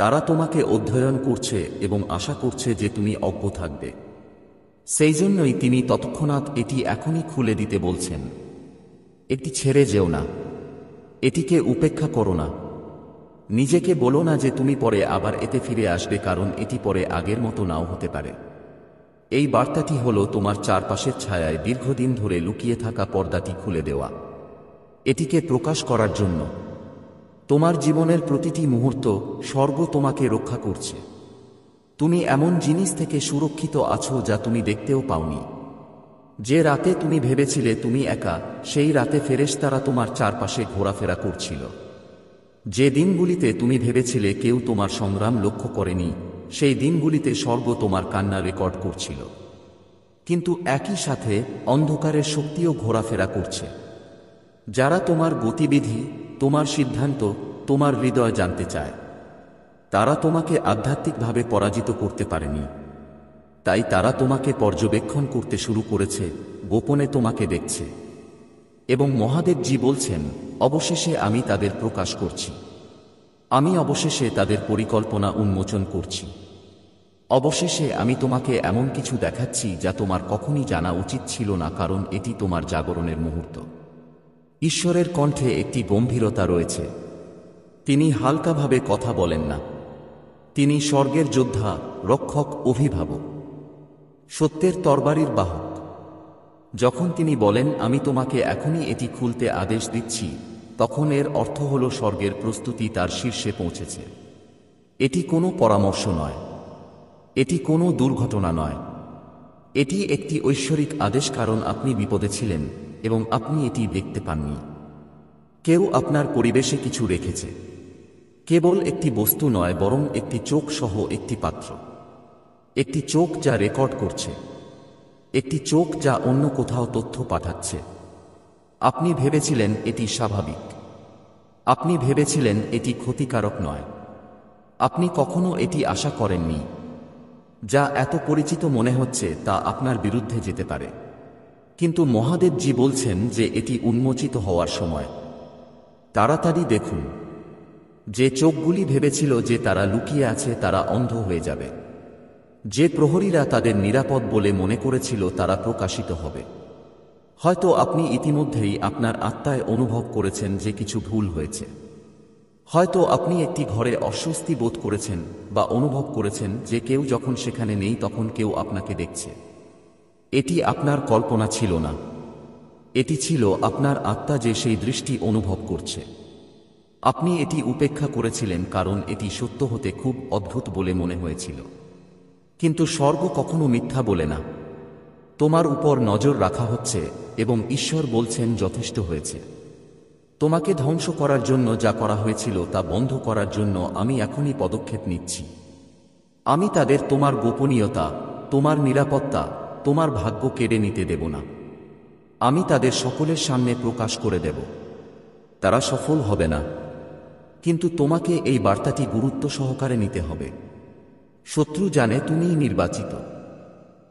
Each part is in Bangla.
তারা তোমাকে অধ্যয়ন করছে এবং আশা করছে যে তুমি অজ্ঞ থাকবে। সেই জন্যই তিনি তৎক্ষণাৎ এটি এখনই খুলে দিতে বলছেন। এটি ছেড়ে যেও না, এটিকে উপেক্ষা করো না। নিজেকে বলো না যে তুমি পরে আবার এতে ফিরে আসবে, কারণ এটি পরে আগের মতো নাও হতে পারে। এই বার্তাটি হলো তোমার চারপাশের ছায়ায় দীর্ঘদিন ধরে লুকিয়ে থাকা পর্দাটি খুলে দেওয়া, এটিকে প্রকাশ করার জন্য। তোমার জীবনের প্রতিটি মুহূর্ত স্বর্গ তোমাকে রক্ষা করছে। তুমি এমন জিনিস থেকে সুরক্ষিত আছো যা তুমি দেখতেও পাওনি। যে রাতে তুমি ভেবেছিলে তুমি একা, সেই রাতে ফেরেশতারা তোমার চারপাশে ঘোরাফেরা করছিল। যে দিনগুলিতে তুমি ভেবেছিলে কেউ তোমার সংগ্রাম লক্ষ্য করেনি, সেই দিনগুলিতে স্বর্গ তোমার কান্না রেকর্ড করছিল। কিন্তু একই সাথে অন্ধকারের শক্তিও ঘোরাফেরা করছে। যারা তোমার গতিবিধি, তোমার সিদ্ধান্ত, তোমার হৃদয় জানতে চায়, তারা তোমাকে আধ্যাত্মিকভাবে পরাজিত করতে পারেনি। তাই তারা তোমাকে পর্যবেক্ষণ করতে শুরু করেছে, গোপনে তোমাকে দেখছে। এবং মহাদেবজি বলছেন, অবশেষে আমি তাদের প্রকাশ করছি। আমি অবশেষে তাদের পরিকল্পনা উন্মোচন করছি। অবশেষে আমি তোমাকে এমন কিছু দেখাচ্ছি যা তোমার কখনই জানা উচিত ছিল না, কারণ এটি তোমার জাগরণের মুহূর্ত। ঈশ্বরের কণ্ঠে একটি গম্ভীরতা রয়েছে। তিনি হালকাভাবে কথা বলেন না। তিনি স্বর্গের যোদ্ধা, রক্ষক, অভিভাবক, সত্যের তরবারির বাহক। যখন তিনি বলেন আমি তোমাকে এখনই এটি খুলতে আদেশ দিচ্ছি, তখন এর অর্থ হল স্বর্গের প্রস্তুতি তার শীর্ষে পৌঁছেছে। এটি কোনো পরামর্শ নয়, এটি কোনো দুর্ঘটনা নয়, এটি একটি ঐশ্বরিক আদেশ, কারণ আপনি বিপদে ছিলেন এবং আপনি এটি দেখতে পাননি। কেউ আপনার পরিবেশে কিছু রেখেছে, কেবল একটি বস্তু নয়, বরং একটি চোখ সহ একটি পাত্র। একটি চোখ যা রেকর্ড করছে, একটি চোখ যা অন্য কোথাও তথ্য পাঠাচ্ছে। আপনি ভেবেছিলেন এটি স্বাভাবিক, আপনি ভেবেছিলেন এটি ক্ষতিকারক নয়, আপনি কখনো এটি আশা করেননি। যা এত পরিচিত মনে হচ্ছে তা আপনার বিরুদ্ধে যেতে পারে, কিন্তু মহাদেবজি বলছেন যে এটি উন্মোচিত হওয়ার সময়। তাড়াতাড়ি দেখুন। যে চোখগুলি ভেবেছিল যে তারা লুকিয়ে আছে তারা অন্ধ হয়ে যাবে। যে প্রহরীরা তাদের নিরাপদ বলে মনে করেছিল তারা প্রকাশিত হবে। হয়তো আপনি ইতিমধ্যেই আপনার আত্মায় অনুভব করেছেন যে কিছু ভুল হয়েছে। হয়তো আপনি একটি ঘরে অস্বস্তি বোধ করেছেন বা অনুভব করেছেন যে কেউ যখন সেখানে নেই তখন কেউ আপনাকে দেখছে। এটি আপনার কল্পনা ছিল না, এটি ছিল আপনার আত্মা যে সেই দৃষ্টি অনুভব করছে। আপনি এটি উপেক্ষা করেছিলেন কারণ এটি সত্য হতে খুব অদ্ভুত বলে মনে হয়েছিল। কিন্তু স্বর্গ কখনো মিথ্যা বলে না। তোমার উপর নজর রাখা হচ্ছে এবং ঈশ্বর বলছেন যথেষ্ট হয়েছে। তোমাকে ধ্বংস করার জন্য যা করা হয়েছিল তা বন্ধ করার জন্য আমি এখনই পদক্ষেপ নিচ্ছি। আমি তাদের তোমার গোপনীয়তা, তোমার নিরাপত্তা, তোমার ভাগ্য কেড়ে নিতে দেব না। আমি তাদের সকলের সামনে প্রকাশ করে দেব। তারা সফল হবে না, কিন্তু তোমাকে এই বার্তাটি গুরুত্ব সহকারে নিতে হবে। শত্রু জানে তুমিই নির্বাচিত।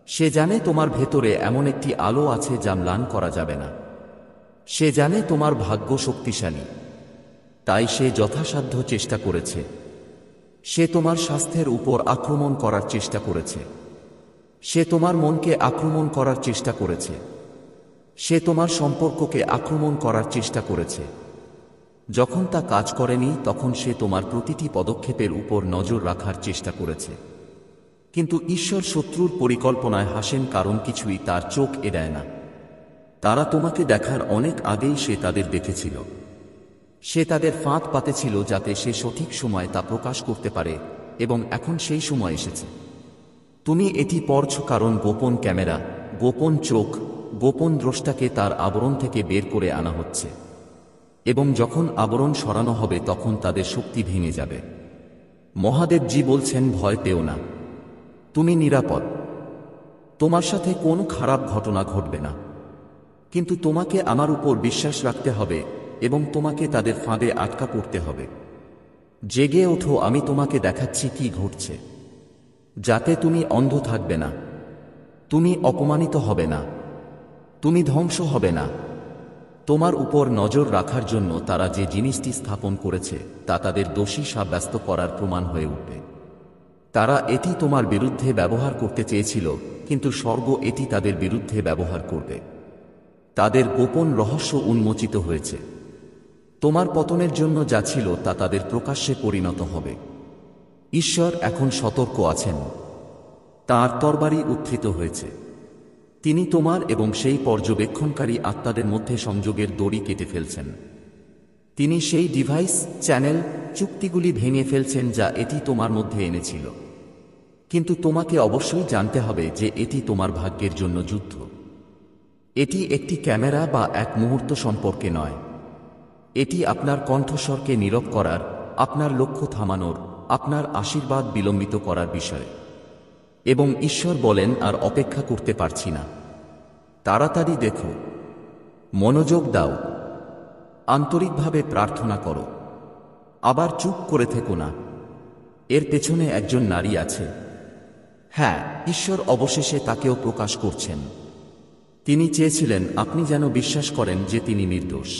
সে জানে তোমার ভেতরে এমন একটি আলো আছে যা ম্লান করা যাবে না। সে জানে তোমার ভাগ্য শক্তিশালী, তাই সে যথাসাধ্য চেষ্টা করেছে। সে তোমার স্বাস্থ্যের উপর আক্রমণ করার চেষ্টা করেছে। সে তোমার মনকে আক্রমণ করার চেষ্টা করেছে। সে তোমার সম্পর্ককে আক্রমণ করার চেষ্টা করেছে। যখন তা কাজ করেনি তখন সে তোমার প্রতিটি পদক্ষেপের উপর নজর রাখার চেষ্টা করেছে। কিন্তু ঈশ্বর শত্রুর পরিকল্পনায় হাসেন, কারণ কিছুই তার চোখ এড়ায় না। তারা তোমাকে দেখার অনেক আগেই সে তাদের দেখেছিল। সে তাদের ফাঁদ পাতেছিল যাতে সে সঠিক সময় তা প্রকাশ করতে পারে, এবং এখন সেই সময় এসেছে। তুমি এটি পড়ছ কারণ গোপন ক্যামেরা, গোপন চোখ, গোপন দ্রষ্টাকে তার আবরণ থেকে বের করে আনা হচ্ছে। এবং যখন আবরণ সরানো হবে তখন তাদের শক্তি ভেঙে যাবে। মহাদেবজি বলছেন ভয় পেও না, তুমি নিরাপদ। তোমার সাথে কোনো খারাপ ঘটনা ঘটবে না, কিন্তু তোমাকে আমার উপর বিশ্বাস রাখতে হবে এবং তোমাকে তাদের ফাঁদে আটকা পড়তে হবে। জেগে ওঠো, আমি তোমাকে দেখাচ্ছি কি ঘটছে, যাতে তুমি অন্ধ থাকবে না, তুমি অপমানিত হবে না, তুমি ধ্বংস হবে না। তোমার উপর নজর রাখার জন্য তারা যে জিনিসটি স্থাপন করেছে তা তাদের দোষী সাব্যস্ত করার প্রমাণ হয়ে উঠবে। তারা এটি তোমার বিরুদ্ধে ব্যবহার করতে চেয়েছিল, কিন্তু স্বর্গ এটি তাদের বিরুদ্ধে ব্যবহার করবে। তাদের গোপন রহস্য উন্মোচিত হয়েছে। তোমার পতনের জন্য যা ছিল তা তাদের প্রকাশ্যে পরিণত হবে। ঈশ্বর এখন সতর্ক আছেন। তাঁর তরবারি উত্থিত হয়েছে। তিনি তোমার এবং সেই পর্যবেক্ষণকারী আত্মাদের মধ্যে সংযোগের দড়ি কেটে ফেলছেন। তিনি সেই ডিভাইস, চ্যানেল, চুক্তিগুলি ভেঙে ফেলছেন যা এটি তোমার মধ্যে এনেছিল। কিন্তু তোমাকে অবশ্যই জানতে হবে যে এটি তোমার ভাগ্যের জন্য যুদ্ধ। এটি একটি ক্যামেরা বা এক মুহূর্ত সম্পর্কে নয়। এটি আপনার কণ্ঠস্বরকে নীরব করার, আপনার লক্ষ্য থামানোর, আপনার আশীর্বাদ বিলম্বিত করার বিষয়। এবং ঈশ্বর বলেন, আর অপেক্ষা করতে পারছি না। তাড়াতাড়ি দেখো, মনোযোগ দাও, আন্তরিকভাবে প্রার্থনা করো। আবার চুপ করে থেকো না। এর পেছনে একজন নারী আছে। হ্যাঁ, ঈশ্বর অবশেষে তাকেও প্রকাশ করছেন। তিনি চেয়েছিলেন আপনি যেন বিশ্বাস করেন যে তিনি নির্দোষ।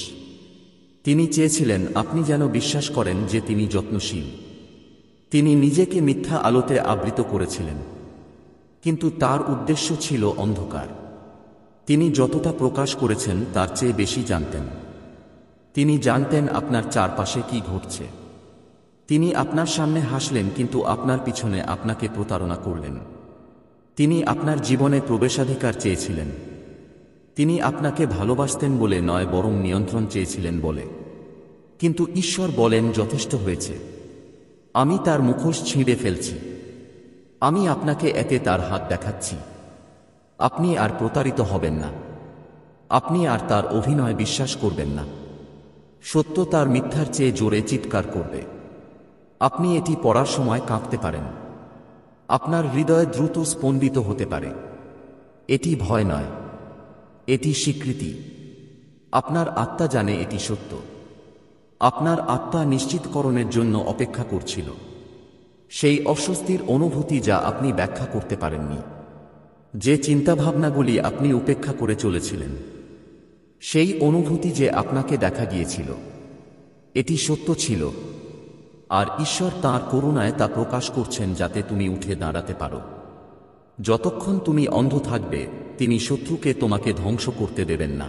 তিনি চেয়েছিলেন আপনি যেন বিশ্বাস করেন যে তিনি যত্নশীল। তিনি নিজেকে মিথ্যা আলোতে আবৃত করেছিলেন, কিন্তু তার উদ্দেশ্য ছিল অন্ধকার। তিনি যতটা প্রকাশ করেছেন তার চেয়ে বেশি জানতেন। তিনি জানতেন আপনার চারপাশে কি ঘটছে। তিনি আপনার সামনে হাসলেন, কিন্তু আপনার পিছনে আপনাকে প্রতারণা করলেন। তিনি আপনার জীবনে প্রবেশাধিকার চেয়েছিলেন। তিনি আপনাকে ভালোবাসতেন বলে নয়, বরং নিয়ন্ত্রণ চেয়েছিলেন বলে। কিন্তু ঈশ্বর বলেন, যথেষ্ট হয়েছে। আমি তার মুখোশ ছিঁড়ে ফেলছি। আমি আপনাকে এতে তার হাত দেখাচ্ছি। আপনি আর প্রতারিত হবেন না। আপনি আর তার অভিনয় বিশ্বাস করবেন না। সত্য তার মিথ্যার চেয়ে জোরে চিৎকার করবে। আপনি এটি পড়ার সময় কাঁপতে পারেন। আপনার হৃদয় দ্রুত স্পন্দিত হতে পারে। এটি ভয় নয়, এটি স্বীকৃতি। আপনার আত্মা জানে এটি সত্য। আপনার আত্মা নিশ্চিতকরণের জন্য অপেক্ষা করছিল। সেই অস্বস্তির অনুভূতি যা আপনি ব্যাখ্যা করতে পারেননি, যে চিন্তাভাবনাগুলি আপনি উপেক্ষা করে চলেছিলেন, সেই অনুভূতি যে আপনাকে দেখা গিয়েছিল, এটি সত্য ছিল। আর ঈশ্বর তাঁর করুণায় তা প্রকাশ করছেন যাতে তুমি উঠে দাঁড়াতে পারো। যতক্ষণ তুমি অন্ধ থাকবে, তিনি শত্রুকে তোমাকে ধ্বংস করতে দেবেন না।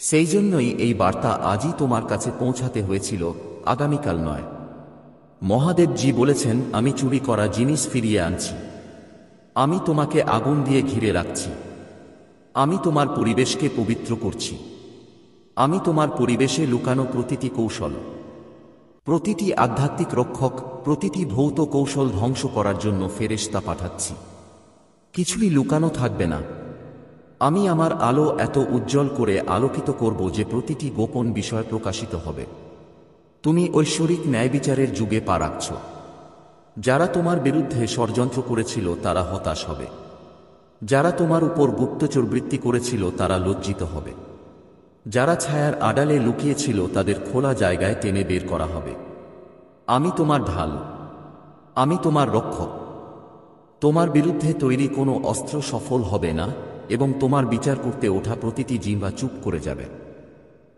সেই জন্যই এই বার্তা আজই তোমার কাছে পৌঁছাতে হয়েছিল, আগামীকাল নয়। মহাদেবজি বলেছেন, আমি চুরি করা জিনিস ফিরিয়ে আনছি। আমি তোমাকে আগুন দিয়ে ঘিরে রাখছি। আমি তোমার পরিবেশকে পবিত্র করছি। আমি তোমার পরিবেশে লুকানো প্রতিটি কৌশল, প্রতিটি আধ্যাত্মিক রক্ষক, প্রতিটি ভৌত কৌশল ধ্বংস করার জন্য ফেরেশতা পাঠাচ্ছি। কিছুই লুকানো থাকবে না। আমি আমার আলো এত উজ্জ্বল করে আলোকিত করব যে প্রতিটি গোপন বিষয় প্রকাশিত হবে। তুমি ঐশ্বরিক ন্যায়বিচারের যুগে পা রাখছ। যারা তোমার বিরুদ্ধে ষড়যন্ত্র করেছিল তারা হতাশ হবে। যারা তোমার উপর গুপ্তচরবৃত্তি করেছিল তারা লজ্জিত হবে। যারা ছায়ার আড়ালে লুকিয়েছিল তাদের খোলা জায়গায় টেনে বের করা হবে। আমি তোমার ঢাল, আমি তোমার রক্ষক। তোমার বিরুদ্ধে তৈরি কোনো অস্ত্র সফল হবে না, এবং তোমার বিচার করতে ওঠা প্রতিটি জিহ্বা চুপ করে যাবে।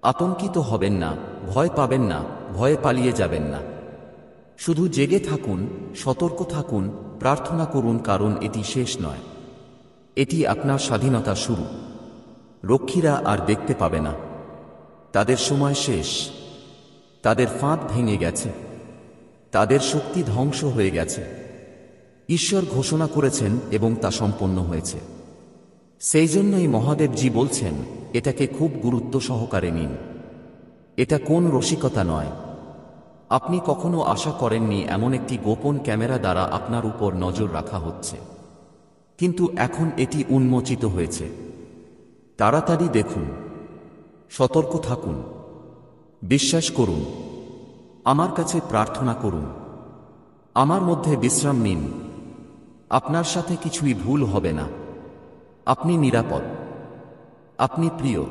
আতঙ্কিত হবেন না, ভয় পাবেন না, ভয়ে পালিয়ে যাবেন না। শুধু জেগে থাকুন, সতর্ক থাকুন, প্রার্থনা করুন, কারণ এটি শেষ নয়। এটি আপনার স্বাধীনতা শুরু। রক্ষীরা আর দেখতে পাবে না। তাদের সময় শেষ। তাদের ফাঁদ ভেঙে গেছে। তাদের শক্তি ধ্বংস হয়ে গেছে। ঈশ্বর ঘোষণা করেছেন এবং তা সম্পন্ন হয়েছে। সেই জন্যই মহাদেবজি বলছেন, এটাকে খুব গুরুত্ব সহকারে নিন। এটা কোন রসিকতা নয়। আপনি কখনো আশা করেননি এমন একটি গোপন ক্যামেরা দ্বারা আপনার উপর নজর রাখা হচ্ছে, কিন্তু এখন এটি উন্মোচিত হয়েছে। তাড়াতাড়ি দেখুন, সতর্ক থাকুন, বিশ্বাস করুন, আমার কাছে প্রার্থনা করুন, আমার মধ্যে বিশ্রাম নিন। আপনার সাথে কিছুই ভুল হবে না। আপনি নিরাপদ, আপনি প্রিয়,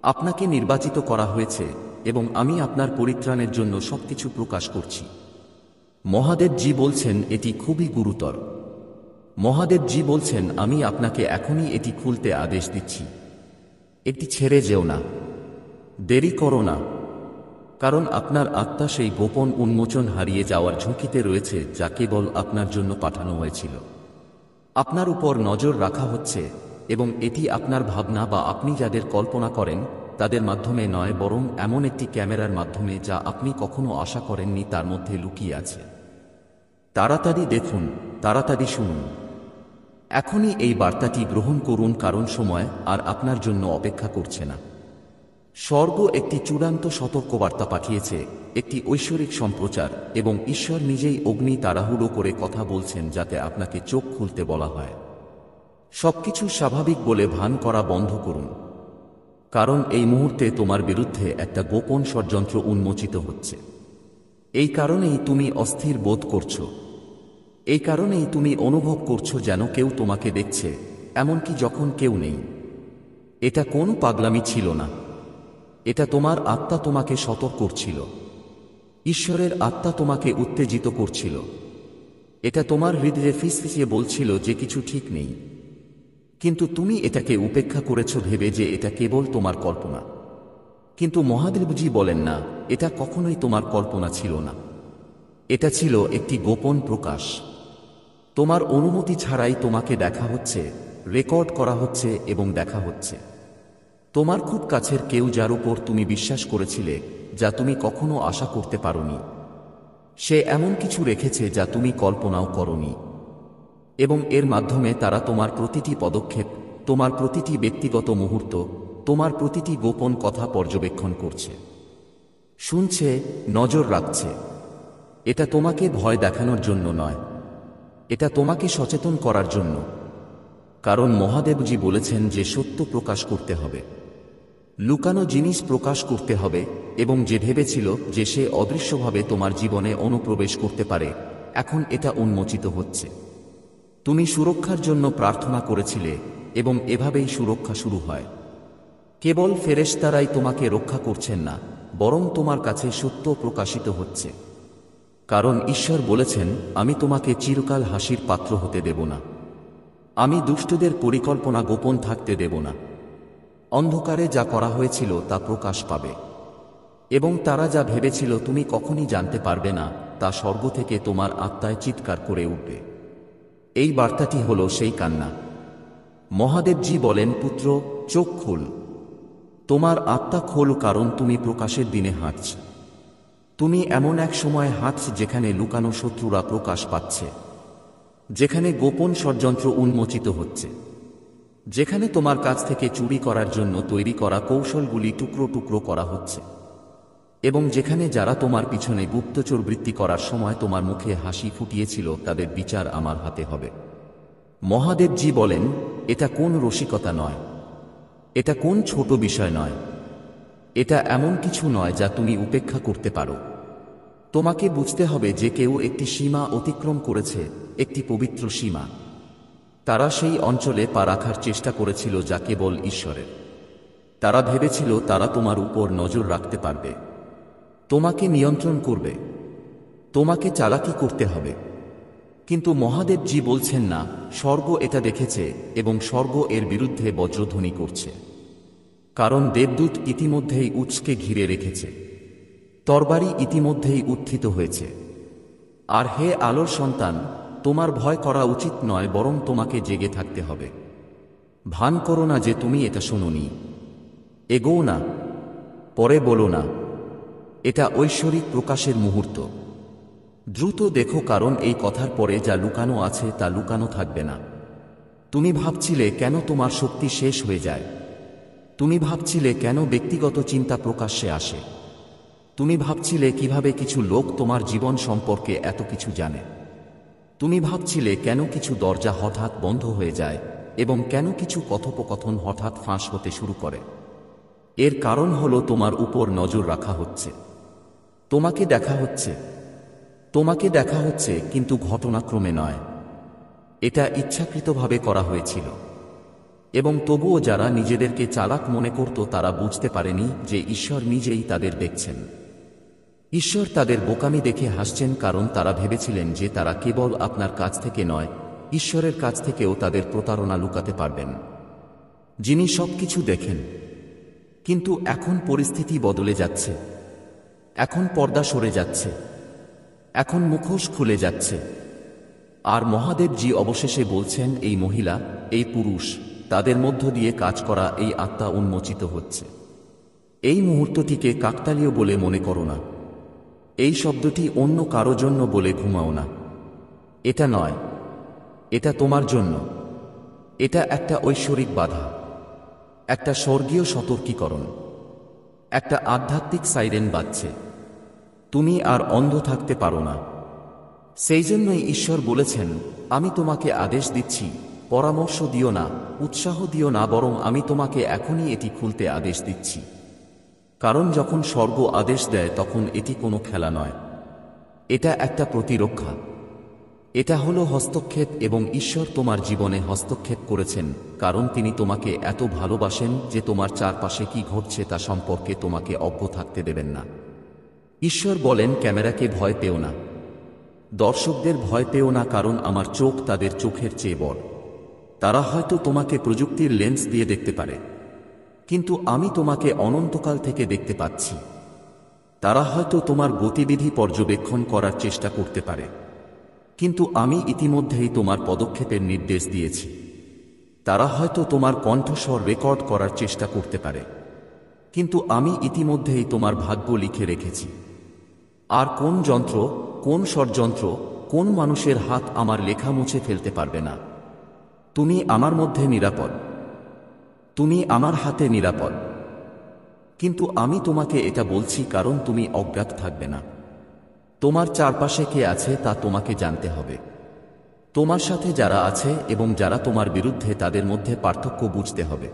আপনাকে নির্বাচিত করা হয়েছে, এবং আমি আপনার পরিত্রাণের জন্য সবকিছু প্রকাশ করছি। মহাদেবজি বলছেন এটি খুবই গুরুতর। মহাদেবজি বলছেন আমি আপনাকে এখনই এটি খুলতে আদেশ দিচ্ছি। এটি ছেড়ে যেও না। দেরি করো না, কারণ আপনার আত্মা সেই গোপন উন্মোচন হারিয়ে যাওয়ার ঝুঁকিতে রয়েছে যা কেবল আপনার জন্য পাঠানো হয়েছিল। আপনার উপর নজর রাখা হচ্ছে, এবং এটি আপনার ভাবনা বা আপনি যাদের কল্পনা করেন তাদের মাধ্যমে নয়, বরং এমন একটি ক্যামেরার মাধ্যমে যা আপনি কখনো আশা করেননি তার মধ্যে লুকিয়ে আছে। তাড়াতাড়ি দেখুন, তাড়াতাড়ি শুনুন। এখনই এই বার্তাটি গ্রহণ করুন, কারণ সময় আর আপনার জন্য অপেক্ষা করছে না। স্বর্গ একটি চূড়ান্ত সতর্কবার্তা পাঠিয়েছে, একটি ঐশ্বরিক সম্প্রচার, এবং ঈশ্বর নিজেই অগ্নি তাড়াহুড়ো করে কথা বলছেন যাতে আপনাকে চোখ খুলতে বলা হয়। সবকিছু স্বাভাবিক বলে ভান করা বন্ধ করুন, কারণ এই মুহূর্তে তোমার বিরুদ্ধে একটা গোপন ষড়যন্ত্র উন্মোচিত হচ্ছে। এই কারণেই তুমি অস্থির বোধ করছো। এই কারণেই তুমি অনুভব করছো যেন কেউ তোমাকে দেখছে, এমনকি যখন কেউ নেই। এটা কোনো পাগলামি ছিল না, এটা তোমার আত্মা তোমাকে সতর্ক করছিল। ঈশ্বরের আত্মা তোমাকে উত্তেজিত করছিল। এটা তোমার হৃদয়ে ফিসফিসিয়ে বলছিল যে কিছু ঠিক নেই, কিন্তু তুমি এটাকে উপেক্ষা করেছ ভেবে যে এটা কেবল তোমার কল্পনা। কিন্তু মহাদেবজি বলেন না, এটা কখনোই তোমার কল্পনা ছিল না। এটা ছিল একটি গোপন প্রকাশ। তোমার অনুমতি ছাড়াই তোমাকে দেখা হচ্ছে, রেকর্ড করা হচ্ছে এবং দেখা হচ্ছে। তোমার খুব কাছের কেউ, যার উপর তুমি বিশ্বাস করেছিলে, যা তুমি কখনো আশা করতে পারোনি, সে এমন কিছু রেখেছে যা তুমি কল্পনাও করনি। এবং এর মাধ্যমে তারা তোমার প্রতিটি পদক্ষেপ, তোমার প্রতিটি ব্যক্তিগত মুহূর্ত, তোমার প্রতিটি গোপন কথা পর্যবেক্ষণ করছে, শুনছে, নজর রাখছে। এটা তোমাকে ভয় দেখানোর জন্য নয়, এটা তোমাকে সচেতন করার জন্য। কারণ মহাদেবজি বলেছেন যে সত্য প্রকাশ করতে হবে, লুকানো জিনিস প্রকাশ করতে হবে, এবং যে ভেবেছিল যে সে অদৃশ্যভাবে তোমার জীবনে অনুপ্রবেশ করতে পারে, এখন এটা উন্মোচিত হচ্ছে। তুমি সুরক্ষার জন্য প্রার্থনা করেছিলে, এবং এভাবেই সুরক্ষা শুরু হয়। কেবল ফেরেশতারাই তোমাকে রক্ষা করছেন না, বরং তোমার কাছে সত্য প্রকাশিত হচ্ছে। কারণ ঈশ্বর বলেছেন, আমি তোমাকে চিরকাল হাসির পাত্র হতে দেব না। আমি দুষ্টদের পরিকল্পনা গোপন থাকতে দেব না। অন্ধকারে যা করা হয়েছিল তা প্রকাশ পাবে, এবং তারা যা ভেবেছিল তুমি কখনই জানতে পারবে না, তা স্বর্গ থেকে তোমার আত্মায় চিৎকার করে উঠবে। এই বার্তাটি হল সেই কান্না। মহাদেবজি বলেন, পুত্র, চোখ খুল, তোমার আত্মা খোল, কারণ তুমি প্রকাশের দিনে হাঁটছ। তুমি এমন এক সময় হাঁটছ যেখানে লুকানো শত্রুরা প্রকাশ পাচ্ছে, যেখানে গোপন ষড়যন্ত্র উন্মোচিত হচ্ছে, যেখানে তোমার কাছ থেকে চুরি করার জন্য তৈরি করা কৌশলগুলি টুকরো টুকরো করা হচ্ছে, এবং যেখানে যারা তোমার পিছনে গুপ্তচর বৃত্তি করার সময় তোমার মুখে হাসি ফুটিয়েছিল তাদের বিচার আমার হাতে হবে। মহাদেবজি বলেন, এটা কোন রসিকতা নয়, এটা কোন ছোট বিষয় নয়, এটা এমন কিছু নয় যা তুমি উপেক্ষা করতে পারো। তোমাকে বুঝতে হবে যে কেউ একটি সীমা অতিক্রম করেছে, একটি পবিত্র সীমা। তারা সেই অঞ্চলে পা রাখার চেষ্টা করেছিল যা কেবল ঈশ্বরের। তারা ভেবেছিল তারা তোমার উপর নজর রাখতে পারবে, তোমাকে নিয়ন্ত্রণ করবে, তোমাকে চালাকি করতে হবে। কিন্তু মহাদেবজি বলছেন না, স্বর্গ এটা দেখেছে, এবং স্বর্গ এর বিরুদ্ধে বজ্রধ্বনি করছে। কারণ দেবদূত ইতিমধ্যেই উৎসকে ঘিরে রেখেছে, তরবারি ইতিমধ্যেই উত্থিত হয়েছে। আর হে আলোর সন্তান, তোমার ভয় করা উচিত নয়, বরং তোমাকে জেগে থাকতে হবে। ভান করো না যে তুমি এটা শোনোনি। এগোও না, পরে বলো না, এটা ঐশ্বরিক প্রকাশের মুহূর্ত। দ্রুত দেখো, কারণ এই কথার পরে যা লুকানো আছে তা লুকানো থাকবে না। তুমি ভাবছিলে কেন তোমার শক্তি শেষ হয়ে যায়। তুমি ভাবছিলে কেন ব্যক্তিগত চিন্তা প্রকাশ্যে আসে। তুমি ভাবছিলে কিভাবে কিছু লোক তোমার জীবন সম্পর্কে এত কিছু জানে। তুমি ভাবছিলে কেন কিছু দরজা হঠাৎ বন্ধ হয়ে যায়, এবং কেন কিছু কথোপকথন হঠাৎ ফাঁস হতে শুরু করে। এর কারণ হলো তোমার উপর নজর রাখা হচ্ছে, তোমাকে দেখা হচ্ছে, তোমাকে দেখা হচ্ছে, কিন্তু ঘটনাক্রমে নয়। এটা ইচ্ছাকৃতভাবে করা হয়েছিল। এবং তবুও যারা নিজেদেরকে চালাক মনে করত তারা বুঝতে পারেনি যে ঈশ্বর নিজেই তাদের দেখছেন। ঈশ্বর তাদের বোকামি দেখে হাসছেন, কারণ তারা ভেবেছিলেন যে তারা কেবল আপনার কাছ থেকে নয়, ঈশ্বরের কাছ থেকেও তাদের প্রতারণা লুকাতে পারবেন, যিনি সবকিছু দেখেন। কিন্তু এখন পরিস্থিতি বদলে যাচ্ছে। এখন পর্দা সরে যাচ্ছে। এখন মুখোশ খুলে যাচ্ছে। আর মহাদেবজি অবশেষে বলছেন, এই মহিলা, এই পুরুষ, তাদের মধ্য দিয়ে কাজ করা এই আত্মা উন্মোচিত হচ্ছে। এই মুহূর্তটিকে কাকতালীয় বলে মনে করো না। এই শব্দটি অন্য কারো জন্য বলে ঘুমাও না। এটা নয়, এটা তোমার জন্য। এটা একটা ঐশ্বরিক বাধা, একটা স্বর্গীয় সতর্কীকরণ, একটা আধ্যাত্মিক সাইরেন বাজছে। তুমি আর অন্ধ থাকতে পারো না। সেই জন্যই ঈশ্বর বলেছেন, আমি তোমাকে আদেশ দিচ্ছি, পরামর্শ দিও না, উৎসাহ দিও না, বরং আমি তোমাকে এখনই এটি খুলতে আদেশ দিচ্ছি। কারণ যখন স্বর্গ আদেশ দেয় তখন এটি কোনো খেলা নয়। এটা একটা প্রতিরক্ষা। এটা হলো হস্তক্ষেপ, এবং ঈশ্বর তোমার জীবনে হস্তক্ষেপ করেছেন, কারণ তিনি তোমাকে এত ভালোবাসেন যে তোমার চারপাশে কি ঘটছে তা সম্পর্কে তোমাকে অজ্ঞ থাকতে দেবেন না। ঈশ্বর বলেন, ক্যামেরাকে ভয় পেও না, দর্শকদের ভয় পেও না, কারণ আমার চোখ তাদের চোখের চেয়ে বড়। তারা হয়তো তোমাকে প্রযুক্তির লেন্স দিয়ে দেখতে পারে, কিন্তু আমি তোমাকে অনন্তকাল থেকে দেখতে পাচ্ছি। তারা হয়তো তোমার গতিবিধি পর্যবেক্ষণ করার চেষ্টা করতে পারে, কিন্তু আমি ইতিমধ্যেই তোমার পদক্ষেপের নির্দেশ দিয়েছি। তারা হয়তো তোমার কণ্ঠস্বর রেকর্ড করার চেষ্টা করতে পারে, কিন্তু আমি ইতিমধ্যেই তোমার ভাগ্য লিখে রেখেছি। আর কোন যন্ত্র, কোন ষড়যন্ত্র, কোন মানুষের হাত আমার লেখা মুছে ফেলতে পারবে না। তুমি আমার মধ্যে নিরাপদ। তুমি আমার হাতে নিরাপদ। কিন্তু আমি তোমাকে এটা বলছি কারণ তুমি অজ্ঞাত থাকবে না। তোমার চারপাশে কে আছে তা তোমাকে জানতে হবে। তোমার সাথে যারা আছে এবং যারা তোমার বিরুদ্ধে, তাদের মধ্যে পার্থক্য বুঝতে হবে।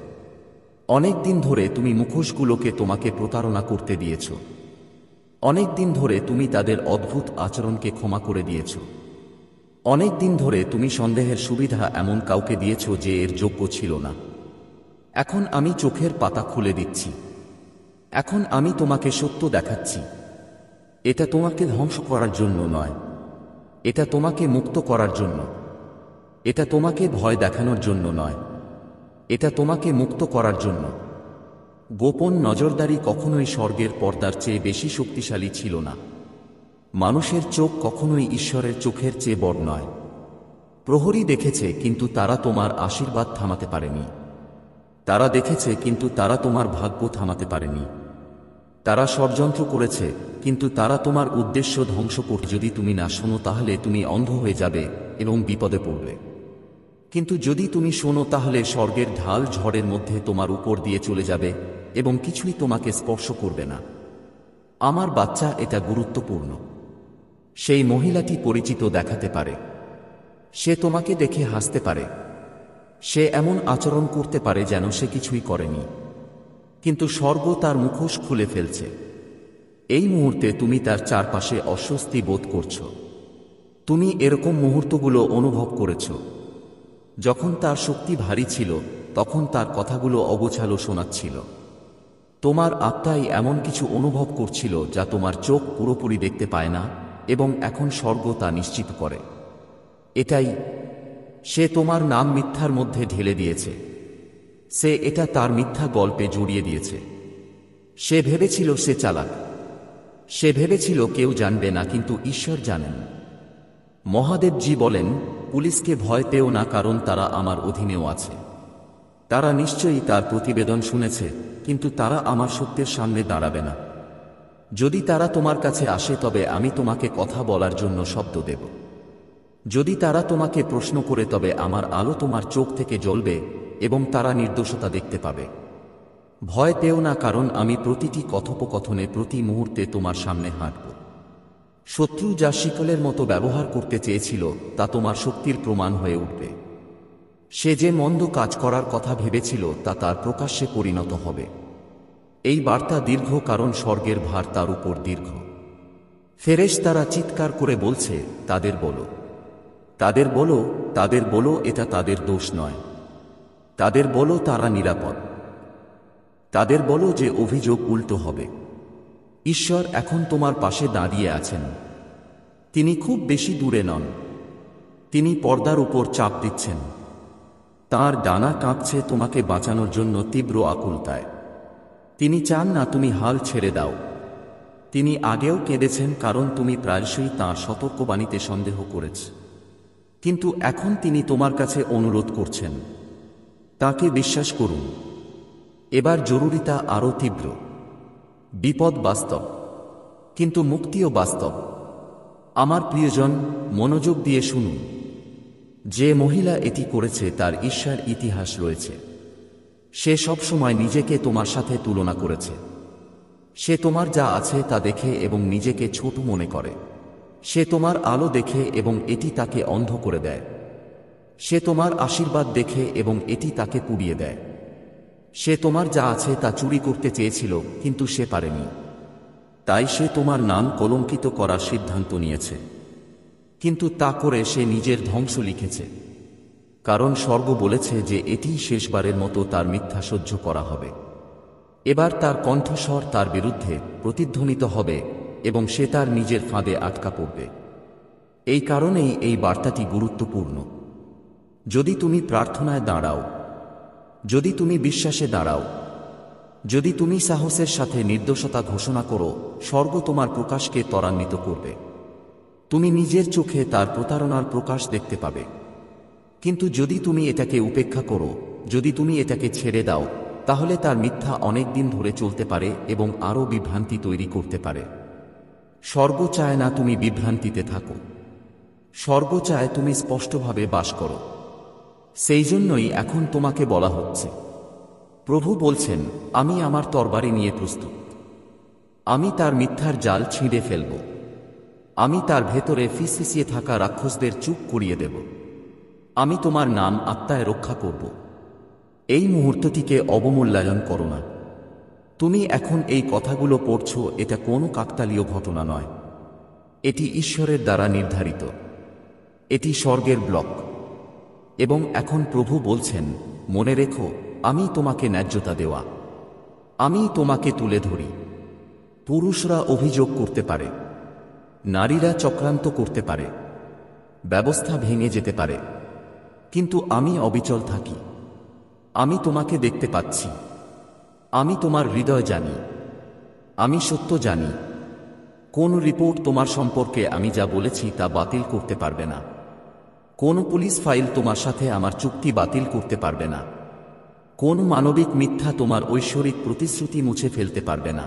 অনেক দিন ধরে তুমি মুখোশগুলোকে তোমাকে প্রতারণা করতে দিয়েছ। অনেক দিন ধরে তুমি তাদের অদ্ভুত আচরণকে ক্ষমা করে দিয়েছ। অনেক দিন ধরে তুমি সন্দেহের সুবিধা এমন কাউকে দিয়েছ যে এর যোগ্য ছিল না। এখন আমি চোখের পাতা খুলে দিচ্ছি। এখন আমি তোমাকে সত্য দেখাচ্ছি। এটা তোমাকে ধ্বংস করার জন্য নয়, এটা তোমাকে মুক্ত করার জন্য। এটা তোমাকে ভয় দেখানোর জন্য নয়, এটা তোমাকে মুক্ত করার জন্য। গোপন নজরদারি কখনোই স্বর্গের পর্দার চেয়ে বেশি শক্তিশালী ছিল না। মানুষের চোখ কখনোই ঈশ্বরের চোখের চেয়ে বড় নয়। প্রহরী দেখেছে, কিন্তু তারা তোমার আশীর্বাদ থামাতে পারেনি। তারা দেখেছে, কিন্তু তারা তোমার ভাগ্য থামাতে পারেনি। তারা ষড়যন্ত্র করেছে, কিন্তু তারা তোমার উদ্দেশ্য ধ্বংস করতে। যদি তুমি না শোনো তাহলে তুমি অন্ধ হয়ে যাবে এবং বিপদে পড়বে। কিন্তু যদি তুমি শোনো তাহলে স্বর্গের ঢাল ঝড়ের মধ্যে তোমার উপর দিয়ে চলে যাবে এবং কিছুই তোমাকে স্পর্শ করবে না। আমার বাচ্চা, এটা গুরুত্বপূর্ণ। সেই মহিলাটি পরিচিত দেখাতে পারে। সে তোমাকে দেখে হাসতে পারে। সে এমন আচরণ করতে পারে যেন সে কিছুই করেনি, কিন্তু স্বর্গ তার মুখোশ খুলে ফেলছে। এই মুহূর্তে তুমি তার চারপাশে অস্বস্তি বোধ করছো। তুমি এরকম মুহূর্তগুলো অনুভব করেছো যখন তার শক্তি ভারী ছিল, তখন তার কথাগুলো অগোছালো শোনাচ্ছিল। তোমার আত্মাই এমন কিছু অনুভব করছিল যা তোমার চোখ পুরোপুরি দেখতে পায় না, এবং এখন স্বর্গ তা নিশ্চিত করে। এটাই, সে তোমার নাম মিথ্যার মধ্যে ঢেলে দিয়েছে। সে এটা তার মিথ্যা গল্পে জড়িয়ে দিয়েছে। সে ভেবেছিল সে চালাক। সে ভেবেছিল কেউ জানবে না, কিন্তু ঈশ্বর জানেন। মহাদেবজি বলেন, পুলিশকে ভয় পেও না, কারণ তারা আমার অধীনেও আছে। তারা নিশ্চয়ই তার প্রতিবেদন শুনেছে, কিন্তু তারা আমার সত্যের সামনে দাঁড়াবে না। যদি তারা তোমার কাছে আসে তবে আমি তোমাকে কথা বলার জন্য শব্দ দেব। যদি তারা তোমাকে প্রশ্ন করে তবে আমার আলো তোমার চোখ থেকে জ্বলবে এবং তারা নির্দোষতা দেখতে পাবে। ভয় পেও না, কারণ আমি প্রতিটি কথোপকথনে প্রতি মুহূর্তে তোমার সামনে হাঁটব। শত্রু যা শিকলের মতো ব্যবহার করতে চেয়েছিল তা তোমার শক্তির প্রমাণ হয়ে উঠবে। সে যে মন্দ কাজ করার কথা ভেবেছিল তা তার প্রকাশ্যে পরিণত হবে। এই বার্তা দীর্ঘ, কারণ স্বর্গের ভার তার উপর দীর্ঘ। ফেরেশতারা চিৎকার করে বলছে, তাদের বলো, তাদের বলো, তাদের বলো এটা তাদের দোষ নয়। তাদের বলো তারা নিরাপদ। তাদের বলো যে অভিযোগ উল্টো হবে। ঈশ্বর এখন তোমার পাশে দাঁড়িয়ে আছেন। তিনি খুব বেশি দূরে নন। তিনি পর্দার উপর চাপ দিচ্ছেন। তাঁর ডানা কাঁপছে তোমাকে বাঁচানোর জন্য তীব্র আকুলতায়। তিনি চান না তুমি হাল ছেড়ে দাও। তিনি আগেও কেঁদেছেন কারণ তুমি প্রায়শই তাঁর সতর্কবাণীতে সন্দেহ করেছ। কিন্তু এখন তিনি তোমার কাছে অনুরোধ করছেন, তাকে বিশ্বাস করুন। এবার জরুরিতা আরও তীব্র। বিপদ বাস্তব, কিন্তু মুক্তিও বাস্তব। আমার প্রিয়জন, মনোযোগ দিয়ে শুনুন। যে মহিলা এটি করেছে তার ঈর্ষার ইতিহাস রয়েছে। সে সবসময় নিজেকে তোমার সাথে তুলনা করেছে। সে তোমার যা আছে তা দেখে এবং নিজেকে ছোট মনে করে। সে তোমার আলো দেখে এবং এটি তাকে অন্ধ করে দেয়। সে তোমার আশীর্বাদ দেখে এবং এটি তাকে পুড়িয়ে দেয়। সে তোমার যা আছে তা চুরি করতে চেয়েছিল, কিন্তু সে পারেনি। তাই সে তোমার নাম কলঙ্কিত করার সিদ্ধান্ত নিয়েছে, কিন্তু তা করে সে নিজের ধ্বংস লিখেছে। কারণ স্বর্গ বলেছে যে এটিই শেষবারের মতো তার মিথ্যা সহ্য করা হবে। এবার তার কণ্ঠস্বর তার বিরুদ্ধে প্রতিধ্বনিত হবে এবং সে তার নিজের ফাঁদে আটকা পড়বে। এই কারণেই এই বার্তাটি গুরুত্বপূর্ণ। যদি তুমি প্রার্থনায় দাঁড়াও, যদি তুমি বিশ্বাসে দাঁড়াও, যদি তুমি সাহসের সাথে নির্দোষতা ঘোষণা করো, স্বর্গ তোমার প্রকাশকে ত্বরান্বিত করবে। তুমি নিজের চোখে তার প্রতারণার প্রকাশ দেখতে পাবে। কিন্তু যদি তুমি এটাকে উপেক্ষা করো, যদি তুমি এটাকে ছেড়ে দাও, তাহলে তার মিথ্যা অনেক দিন ধরে চলতে পারে এবং আরও বিভ্রান্তি তৈরি করতে পারে। স্বর্গ চায় না তুমি বিভ্রান্তিতে থাকো। স্বর্গ চায় তুমি স্পষ্টভাবে বাস করো। সেই জন্যই এখন তোমাকে বলা হচ্ছে, প্রভু বলছেন, আমি আমার তরবারি নিয়ে প্রস্তুত। আমি তার মিথ্যার জাল ছিঁড়ে ফেলব। আমি তার ভেতরে ফিসফিসিয়ে থাকা রাক্ষসদের চুপ করিয়ে দেব। আমি তোমার নাম আত্মায় রক্ষা করব। এই মুহূর্তটিকে অবমূল্যায়ন করো না। তুমি এখন এই কথাগুলো পড়ছ, এটা কোনো কাকতালীয় ঘটনা নয়। এটি ঈশ্বরের দ্বারা নির্ধারিত। এটি স্বর্গের ব্লক। এবং এখন প্রভু বলছেন, মনে রেখো, আমি তোমাকে ন্যায্যতা দেওয়া। আমি তোমাকে তুলে ধরি। পুরুষরা অভিযোগ করতে পারে, নারীরা চক্রান্ত করতে পারে, ব্যবস্থা ভেঙে যেতে পারে, কিন্তু আমি অবিচল থাকি। আমি তোমাকে দেখতে পাচ্ছি। আমি তোমার হৃদয় জানি। আমি সত্য জানি। কোন রিপোর্ট তোমার সম্পর্কে আমি যা বলেছি তা বাতিল করতে পারবে না। কোন পুলিশ ফাইল তোমার সাথে আমার চুক্তি বাতিল করতে পারবে না। কোন মানবিক মিথ্যা তোমার ঐশ্বরিক প্রতিশ্রুতি মুছে ফেলতে পারবে না।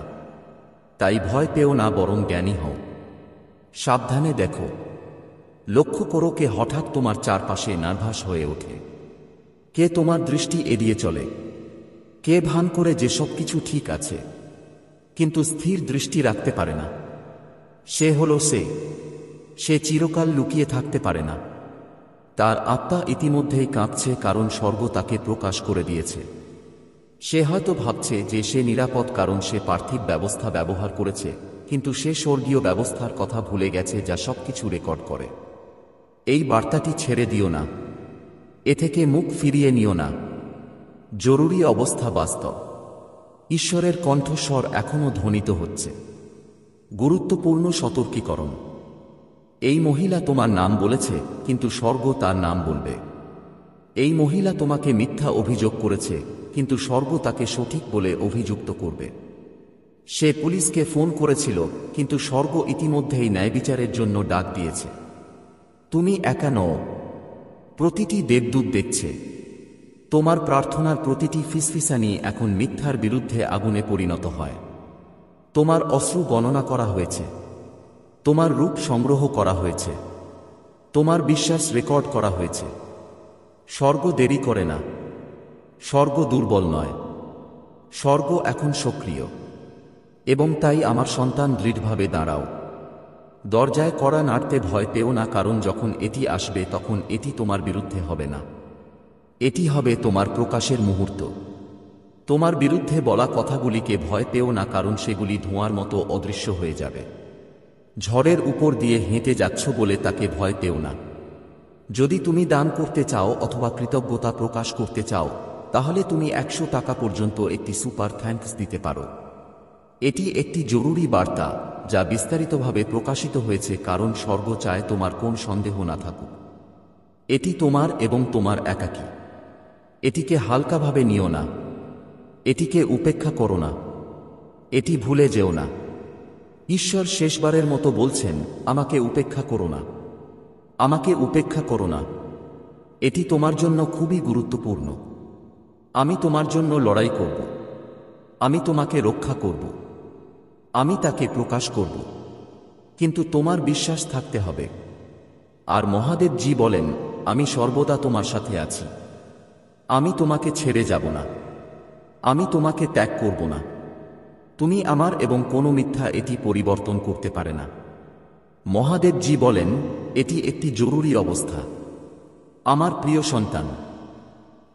তাই ভয় পেও না, বরং জ্ঞানী হও। সাবধানে দেখো। লক্ষ্য করো কে হঠাৎ তোমার চারপাশে নার্ভাস হয়ে ওঠে। কে তোমার দৃষ্টি এড়িয়ে চলে। কে ভান করে যে সব কিছু ঠিক আছে, কিন্তু স্থির দৃষ্টি রাখতে পারে না। সে হলো সে চিরকাল লুকিয়ে থাকতে পারে না। তার আত্মা ইতিমধ্যেই কাঁপছে, কারণ স্বর্গ তাকে প্রকাশ করে দিয়েছে। সে হয়তো ভাবছে যে সে নিরাপদ কারণ সে পার্থিব ব্যবস্থা ব্যবহার করেছে, কিন্তু সে স্বর্গীয় ব্যবস্থার কথা ভুলে গেছে যা সবকিছু রেকর্ড করে। এই বার্তাটি ছেড়ে দিও না। এ থেকে মুখ ফিরিয়ে নিও না। জরুরি অবস্থা বাস্তব। ঈশ্বরের কণ্ঠস্বর এখনও ধ্বনিত হচ্ছে। গুরুত্বপূর্ণ সতর্কীকরণ। এই মহিলা তোমার নাম বলেছে, কিন্তু স্বর্গ তার নাম বলবে। এই মহিলা তোমাকে মিথ্যা অভিযোগ করেছে, কিন্তু স্বর্গ তাকে সঠিক বলে অভিযুক্ত করবে। সে পুলিশকে ফোন করেছিল, কিন্তু স্বর্গ ইতিমধ্যেই ন্যায়বিচারের জন্য ডাক দিয়েছে। তুমি একা নও। প্রতিটি দেবদূত দেখছে। তোমার প্রার্থনার প্রতিটি ফিসফিসানি এখন মিথ্যার বিরুদ্ধে আগুনে পরিণত হয়। তোমার অশ্রু গণনা করা হয়েছে। তোমার রূপ সংগ্রহ করা হয়েছে। তোমার বিশ্বাস রেকর্ড করা হয়েছে। স্বর্গ দেরি করে না। স্বর্গ দুর্বল নয়। স্বর্গ এখন সক্রিয়। এবং তাই আমার সন্তান, দৃঢ়ভাবে দাঁড়াও। দরজায় কড়া নাড়তে ভয় পেও না, কারণ যখন এটি আসবে তখন এটি তোমার বিরুদ্ধে হবে না। এটি হবে তোমার প্রকাশের মুহূর্ত। তোমার বিরুদ্ধে বলা কথাগুলিকে ভয় পেও না, কারণ সেগুলি ধোঁয়ার মতো অদৃশ্য হয়ে যাবে। ঝড়ের উপর দিয়ে হেঁটে যাচ্ছ বলে তাকে ভয় পেও না। যদি তুমি দান করতে চাও অথবা কৃতজ্ঞতা প্রকাশ করতে চাও, তাহলে তুমি 100 টাকা পর্যন্ত একটি সুপার থ্যাঙ্কস দিতে পারো। এটি একটি জরুরি বার্তা যা বিস্তারিতভাবে প্রকাশিত হয়েছে, কারণ স্বর্গ চায় তোমার কোন সন্দেহ না থাকুক। এটি তোমার এবং তোমার একাকী। এটিকে হালকাভাবে নিও না। এটিকে উপেক্ষা করো না। এটি ভুলে যেও না। ঈশ্বর শেষবারের মতো বলছেন, আমাকে উপেক্ষা করো না, আমাকে উপেক্ষা করো না। এটি তোমার জন্য খুবই গুরুত্বপূর্ণ। আমি তোমার জন্য লড়াই করব, আমি তোমাকে রক্ষা করব, আমি তাকে প্রকাশ করব। কিন্তু তোমার বিশ্বাস থাকতে হবে। আর মহাদেবজি বলেন, আমি সর্বদা তোমার সাথে আছি। আমি তোমাকে ছেড়ে যাব না, আমি তোমাকে ত্যাগ করব না। তুমি আমার, এবং কোনো মিথ্যা এটি পরিবর্তন করতে পারে না। মহাদেবজি বলেন, এটি একটি জরুরি অবস্থা। আমার প্রিয় সন্তান,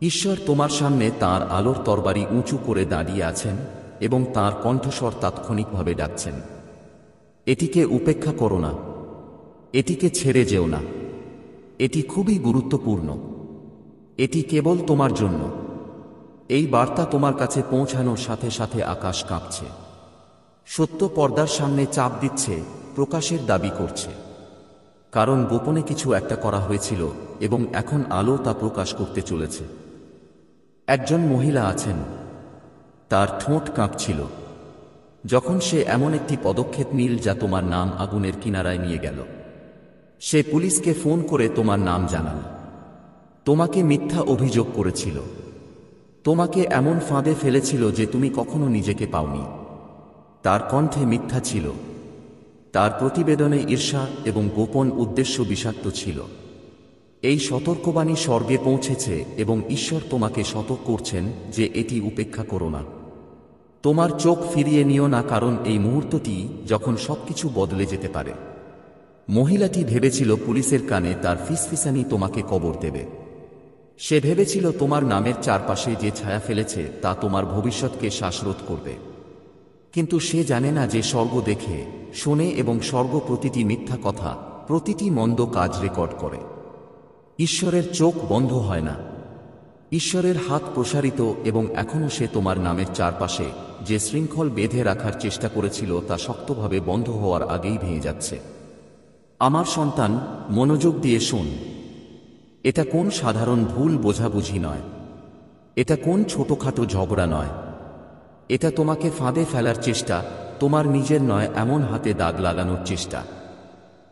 ঈশ্বর তোমার সামনে তাঁর আলোর তরবারি উঁচু করে দাঁড়িয়ে আছেন এবং তাঁর কণ্ঠস্বর তাৎক্ষণিকভাবে ডাকছেন। এটিকে উপেক্ষা করো না, এটিকে ছেড়ে যেও না। এটি খুবই গুরুত্বপূর্ণ। এটি কেবল তোমার জন্য। এই বার্তা তোমার কাছে পৌঁছানোর সাথে সাথে আকাশ কাঁপছে। সত্য পর্দার সামনে চাপ দিচ্ছে, প্রকাশের দাবি করছে। কারণ গোপনে কিছু একটা করা হয়েছিল এবং এখন আলো তা প্রকাশ করতে চলেছে। একজন মহিলা আছেন, তার ঠোঁট কাঁপছিল যখন সে এমন একটি পদক্ষেপ নিল যা তোমার নাম আগুনের কিনারায় নিয়ে গেল। সে পুলিশকে ফোন করে তোমার নাম জানাল, তোমাকে মিথ্যা অভিযোগ করেছিল, তোমাকে এমন ফাঁদে ফেলেছিল যে তুমি কখনো নিজেকে পাওনি। তার কণ্ঠে মিথ্যা ছিল, তার প্রতিবেদনে ঈর্ষা এবং গোপন উদ্দেশ্য বিষাক্ত ছিল। এই সতর্কবাণী স্বর্গে পৌঁছেছে এবং ঈশ্বর তোমাকে সতর্ক করছেন যে এটি উপেক্ষা করো না। তোমার চোখ ফিরিয়ে নিও না, কারণ এই মুহূর্তটি যখন সবকিছু বদলে যেতে পারে। মহিলাটি ভেবেছিল পুলিশের কানে তার ফিসফিসানি তোমাকে কবর দেবে। সে ভেবেছিল তোমার নামের চারপাশে যে ছায়া ফেলেছে তা তোমার ভবিষ্যৎকে শ্বাসরোধ করবে। কিন্তু সে জানে না যে স্বর্গ দেখে, শোনে এবং স্বর্গ প্রতিটি মিথ্যা কথা, প্রতিটি মন্দ কাজ রেকর্ড করে। ঈশ্বরের চোখ বন্ধ হয় না। ঈশ্বরের হাত প্রসারিত, এবং এখনও সে তোমার নামের চারপাশে যে শৃঙ্খল বেঁধে রাখার চেষ্টা করেছিল তা শক্তভাবে বন্ধ হওয়ার আগেই ভেঙে যাচ্ছে। আমার সন্তান, মনোযোগ দিয়ে শোন। এটা কোন সাধারণ ভুল বোঝাবুঝি নয়, এটা কোন ছোটখাটো ঝগড়া নয়। এটা তোমাকে ফাঁদে ফেলার চেষ্টা, তোমার নিজের নয় এমন হাতে দাগ লাগানোর চেষ্টা,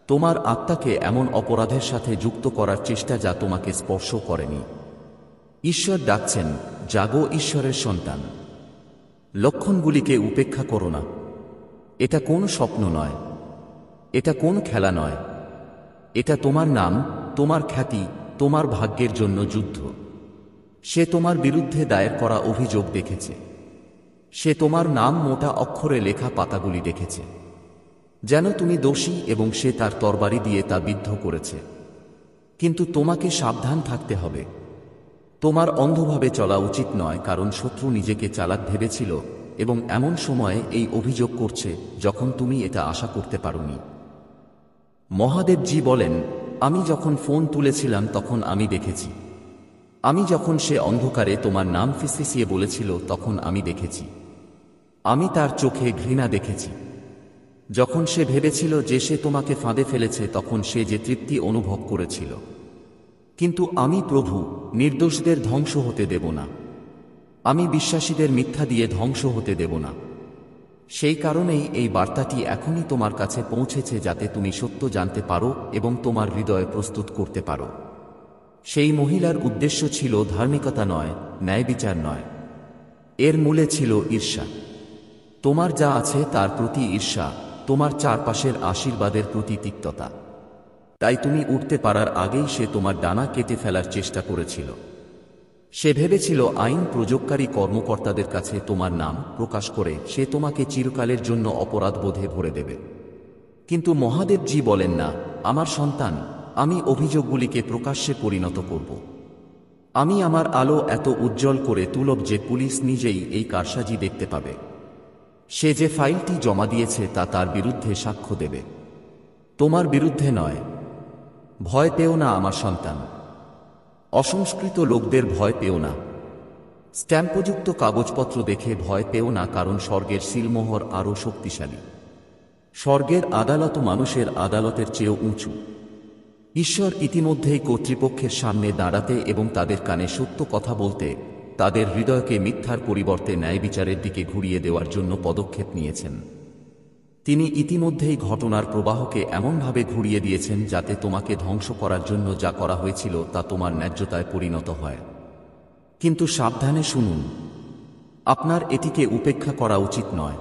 তোমার আত্মাকে এমন অপরাধের সাথে যুক্ত করার চেষ্টা যা তোমাকে স্পর্শ করেনি। ঈশ্বর ডাকছেন, জাগো ঈশ্বরের সন্তান। লক্ষণগুলিকে উপেক্ষা করো না। এটা কোন স্বপ্ন নয়, এটা কোন খেলা নয়। এটা তোমার নাম, তোমার খ্যাতি, তোমার ভাগ্যের জন্য যুদ্ধ। সে তোমার বিরুদ্ধে দায়ের করা অভিযোগ দেখেছে। সে তোমার নাম মোটা অক্ষরে লেখা পাতাগুলি দেখেছে, যেন তুমি দোষী, এবং সে তার তরবারি দিয়ে তা বিদ্ধ করেছে। কিন্তু তোমাকে সাবধান থাকতে হবে। তোমার অন্ধভাবে চলা উচিত নয়, কারণ শত্রু নিজেকে চালাক ভেবেছিল এবং এমন সময়ে এই অভিযোগ করছে যখন তুমি এটা আশা করতে পারোনি। মহাদেবজি বলেন, আমি যখন ফোন তুলেছিলাম তখন আমি দেখেছি। আমি যখন সে অন্ধকারে তোমার নাম ফিসফিসিয়ে বলেছিল তখন আমি দেখেছি। আমি তার চোখে ঘৃণা দেখেছি। যখন সে ভেবেছিল যে সে তোমাকে ফাঁদে ফেলেছে তখন সে যে তৃপ্তি অনুভব করেছিল। কিন্তু আমি প্রভু, নির্দোষদের ধ্বংস হতে দেব না। আমি বিশ্বাসীদের মিথ্যা দিয়ে ধ্বংস হতে দেব না। সেই কারণেই এই বার্তাটি এখনই তোমার কাছে পৌঁছেছে, যাতে তুমি সত্য জানতে পারো এবং তোমার হৃদয় প্রস্তুত করতে পারো। সেই মহিলার উদ্দেশ্য ছিল ধার্মিকতা নয়, ন্যায়বিচার নয়। এর মূলে ছিল ঈর্ষা। তোমার যা আছে তার প্রতি ঈর্ষা, তোমার চারপাশের আশীর্বাদের প্রতি তিক্ততা। তাই তুমি উঠতে পারার আগেই সে তোমার ডানা কেটে ফেলার চেষ্টা করেছিল। সে ভেবেছিল আইন প্রয়োগকারী কর্মকর্তাদের কাছে তোমার নাম প্রকাশ করে সে তোমাকে চিরকালের জন্য অপরাধবোধে ভরে দেবে। কিন্তু মহাদেবজি বলেন না, আমার সন্তান, আমি অভিযোগগুলিকে প্রকাশ্যে পরিণত করব। আমি আমার আলো এত উজ্জ্বল করে তুলব যে পুলিশ নিজেই এই কারসাজি দেখতে পাবে। সে যে ফাইলটি জমা দিয়েছে তা তার বিরুদ্ধে সাক্ষ্য দেবে, তোমার বিরুদ্ধে নয়। ভয় পেও না আমার সন্তান। অসংস্কৃত লোকদের ভয় পেও না। স্ট্যাম্পযুক্ত কাগজপত্র দেখে ভয় পেও না, কারণ স্বর্গের সিলমোহর আরও শক্তিশালী। স্বর্গের আদালত মানুষের আদালতের চেয়েও উঁচু। ঈশ্বর ইতিমধ্যেই কর্তৃপক্ষের সামনে দাঁড়াতে এবং তাদের কানে সত্য কথা বলতে তাদের হৃদয়কে মিথ্যার পরিবর্তে ন্যায় বিচারের দিকে ঘুরিয়ে দেওয়ার জন্য পদক্ষেপ নিয়েছেন। তিনি ইতিমধ্যেই ঘটনার প্রবাহকে এমনভাবে ঘুরিয়ে দিয়েছেন যাতে তোমাকে ধ্বংস করার জন্য যা করা হয়েছিল তা তোমার ন্যায্যতায় পরিণত হয়। কিন্তু সাবধানে শুনুন, আপনার এটিকে উপেক্ষা করা উচিত নয়।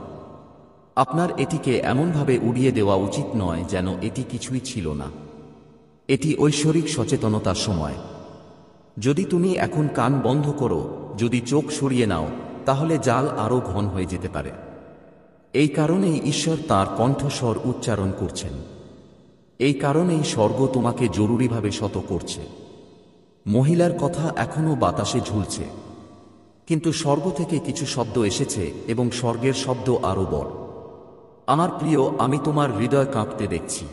আপনার এটিকে এমনভাবে উড়িয়ে দেওয়া উচিত নয় যেন এটি কিছুই ছিল না। এটি ঐশ্বরিক সচেতনতার সময়। যদি তুমি এখন কান বন্ধ করো, যদি চোখ সরিয়ে নাও, তাহলে জাল আরও ঘন হয়ে যেতে পারে। এই কারণেই ঈশ্বর তাঁর কণ্ঠস্বর উচ্চারণ করছেন। এই কারণেই স্বর্গ তোমাকে জরুরিভাবে শত করছে। মহিলার কথা এখনও বাতাসে ঝুলছে, কিন্তু স্বর্গ থেকে কিছু শব্দ এসেছে এবং স্বর্গের শব্দ আরও বড়। আমার প্রিয়, আমি তোমার হৃদয় কাঁপতে দেখছি।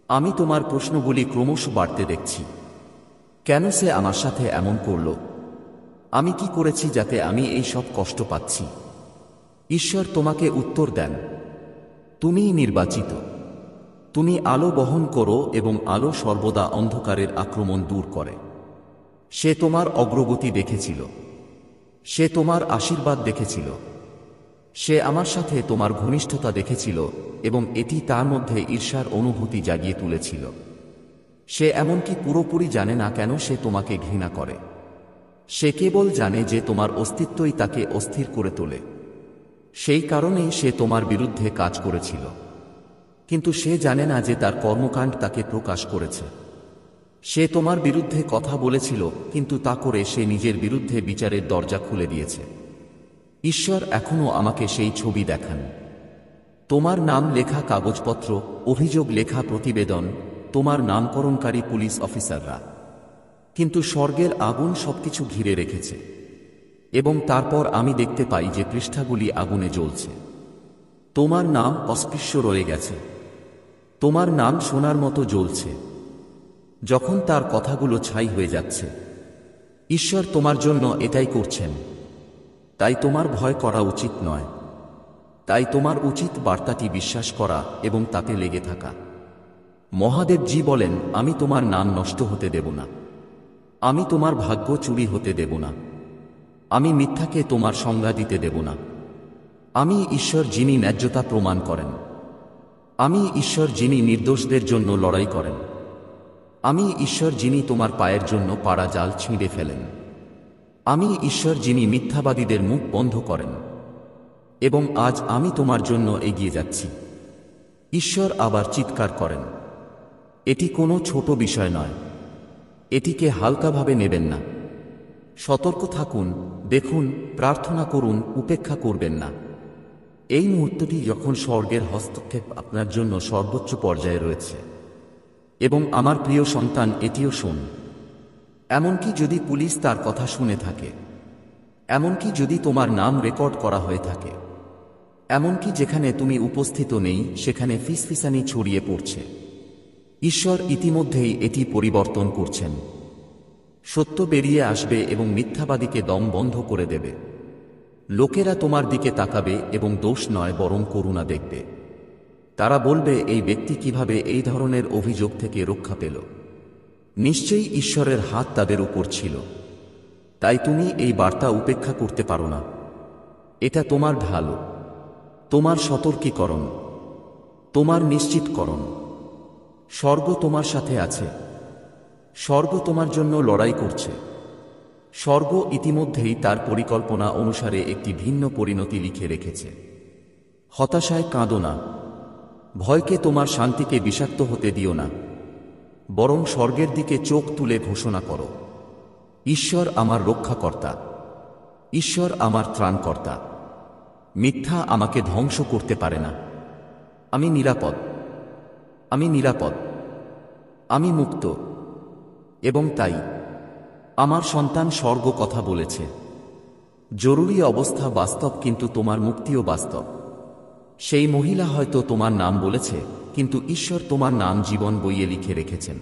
আমি তোমার প্রশ্নগুলি ক্রমশ বাড়তে দেখছি। কেন সে আমার সাথে এমন করল? আমি কি করেছি যাতে আমি এই সব কষ্ট পাচ্ছি? ঈশ্বর তোমাকে উত্তর দেন, তুমিই নির্বাচিত। তুমি আলো বহন করো এবং আলো সর্বদা অন্ধকারের আক্রমণ দূর করে। সে তোমার অগ্রগতি দেখেছিল, সে তোমার আশীর্বাদ দেখেছিল, সে আমার সাথে তোমার ঘনিষ্ঠতা দেখেছিল এবং এটি তার মধ্যে ঈর্ষার অনুভূতি জাগিয়ে তুলেছিল। সে এমনকি পুরোপুরি জানে না কেন সে তোমাকে ঘৃণা করে। সে কেবল জানে যে তোমার অস্তিত্বই তাকে অস্থির করে তোলে। সেই কারণেই সে তোমার বিরুদ্ধে কাজ করেছিল, কিন্তু সে জানে না যে তার কর্মকাণ্ড তাকে প্রকাশ করেছে। সে তোমার বিরুদ্ধে কথা বলেছিল, কিন্তু তা করে সে নিজের বিরুদ্ধে বিচারের দরজা খুলে দিয়েছে। ঈশ্বর এখনও আমাকে সেই ছবি দেখান। তোমার নাম লেখা কাগজপত্র, অভিযোগ লেখা প্রতিবেদন, তোমার নামকরণকারী পুলিশ অফিসাররা। কিন্তু স্বর্গের আগুন সবকিছু ঘিরে রেখেছে। এবং তারপর আমি দেখতে পাই যে পৃষ্ঠাগুলি আগুনে জ্বলছে। তোমার নাম অস্পৃশ্য রয়ে গেছে। তোমার নাম সোনার মতো জ্বলছে। যখন তার কথাগুলো ছাই হয়ে যাচ্ছে, ঈশ্বর তোমার জন্য এটাই করছেন। তাই তোমার ভয় করা উচিত নয়। তাই তোমার উচিত বার্তাটি বিশ্বাস করা এবং তাতে লেগে থাকা। মহাদেবজি বলেন, আমি তোমার নাম নষ্ট হতে দেব না। আমি তোমার ভাগ্য চুরি হতে দেব না। আমি মিথ্যাকে তোমার সংজ্ঞা দিতে দেব না। আমি ঈশ্বর যিনি ন্যায্যতা প্রমাণ করেন। আমি ঈশ্বর যিনি নির্দোষদের জন্য লড়াই করেন। আমি ঈশ্বর যিনি তোমার পায়ের জন্য পাড়া জাল ছিঁড়ে ফেলেন। আমি ঈশ্বর যিনি মিথ্যাবাদীদের মুখ বন্ধ করেন। এবং আজ আমি তোমার জন্য এগিয়ে যাচ্ছি। ঈশ্বর আবার চিৎকার করেন। এটি কোনো ছোট বিষয় নয়। এটিকে হালকাভাবে নেবেন না। সতর্ক থাকুন, দেখুন, প্রার্থনা করুন, উপেক্ষা করবেন না। এই মুহূর্তটি যখন স্বর্গের হস্তক্ষেপ আপনার জন্য সর্বোচ্চ পর্যায়ে রয়েছে। এবং আমার প্রিয় সন্তান, এটিও শোন। এমনকি যদি পুলিশ তার কথা শুনে থাকে, এমনকি যদি তোমার নাম রেকর্ড করা হয়ে থাকে, এমনকি যেখানে তুমি উপস্থিত নেই সেখানে ফিসফিসানি ছড়িয়ে পড়ছে, ঈশ্বর ইতিমধ্যেই এটি পরিবর্তন করছেন। সত্য বেরিয়ে আসবে এবং মিথ্যাবাদীকে দম বন্ধ করে দেবে। লোকেরা তোমার দিকে তাকাবে এবং দোষ নয় বরং করুণা দেখবে। তারা বলবে, এই ব্যক্তি কিভাবে এই ধরনের অভিযোগ থেকে রক্ষা পেল? নিশ্চয়ই ঈশ্বরের হাত তাদের উপর ছিল। তাই তুমি এই বার্তা উপেক্ষা করতে পারো না। এটা তোমার ঢাল, তোমার সতর্কীকরণ, তোমার নিশ্চিতকরণ। স্বর্গ তোমার সাথে আছে। স্বর্গ তোমার জন্য লড়াই করছে। স্বর্গ ইতিমধ্যেই তার পরিকল্পনা অনুসারে একটি ভিন্ন পরিণতি লিখে রেখেছে। হতাশায় কাঁদো না। ভয়কে তোমার শান্তিকে বিষাক্ত হতে দিও না। বরং স্বর্গের দিকে চোখ তুলে ঘোষণা করো, ঈশ্বর আমার রক্ষাকর্তা। ঈশ্বর আমার ত্রাণকর্তা। মিথ্যা আমাকে ধ্বংস করতে পারে না। আমি নিরাপদ। আমি নিরাপদ। আমি মুক্ত। এবং তাই আমার সন্তান, স্বর্গ কথা বলেছে। জরুরি অবস্থা বাস্তব, কিন্তু তোমার মুক্তিও বাস্তব। সেই মহিলা হয়তো তোমার নাম বলেছে, কিন্তু ঈশ্বর তোমার নাম জীবন বইয়ে লিখে রেখেছেন।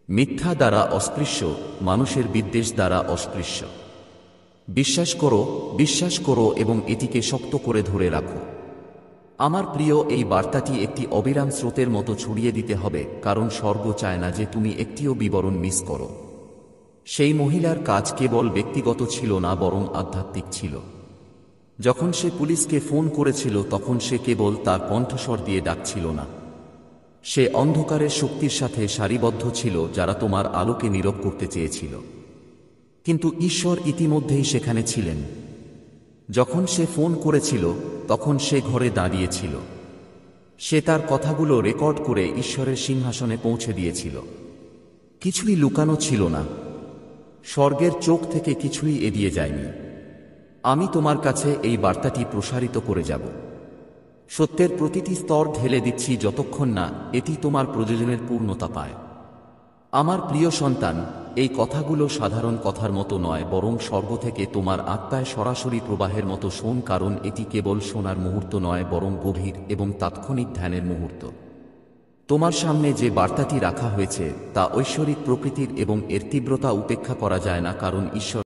মিথ্যা দ্বারা অস্পৃশ্য, মানুষের বিদ্বেষ দ্বারা অস্পৃশ্য। বিশ্বাস করো, বিশ্বাস করো এবং এটিকে শক্ত করে ধরে রাখো। আমার প্রিয়, এই বার্তাটি একটি অবিরাম স্রোতের মতো ছড়িয়ে দিতে হবে, কারণ স্বর্গ চায় না যে তুমি একটিও বিবরণ মিস করো। সেই মহিলার কাজ কেবল ব্যক্তিগত ছিল না, বরং আধ্যাত্মিক ছিল। যখন সে পুলিশকে ফোন করেছিল তখন সে কেবল তার কণ্ঠস্বর দিয়ে ডাকছিল না। সে অন্ধকারের শক্তির সাথে সারিবদ্ধ ছিল, যারা তোমার আলোকে নীরব করতে চেয়েছিল। কিন্তু ঈশ্বর ইতিমধ্যেই সেখানে ছিলেন। যখন সে ফোন করেছিল তখন সে ঘরে দাঁড়িয়েছিল। সে তার কথাগুলো রেকর্ড করে ঈশ্বরের সিংহাসনে পৌঁছে দিয়েছিল। কিছুই লুকানো ছিল না। স্বর্গের চোখ থেকে কিছুই এড়িয়ে যায়নি। আমি তোমার কাছে এই বার্তাটি প্রসারিত করে যাব। সত্যের প্রতিটি স্তর ঢেলে দিচ্ছি যতক্ষণ না এটি তোমার প্রয়োজনের পূর্ণতা পায়। আমার প্রিয় সন্তান, এই কথাগুলো সাধারণ কথার মতো নয়, বরং স্বর্গ থেকে তোমার আত্মায় সরাসরি প্রবাহের মতো শোন, কারণ এটি কেবল শোনার মুহূর্ত নয়, বরং গভীর এবং তাৎক্ষণিক ধ্যানের মুহূর্ত। তোমার সামনে যে বার্তাটি রাখা হয়েছে তা ঐশ্বরিক প্রকৃতির এবং এর তীব্রতা উপেক্ষা করা যায় না, কারণ ঈশ্বর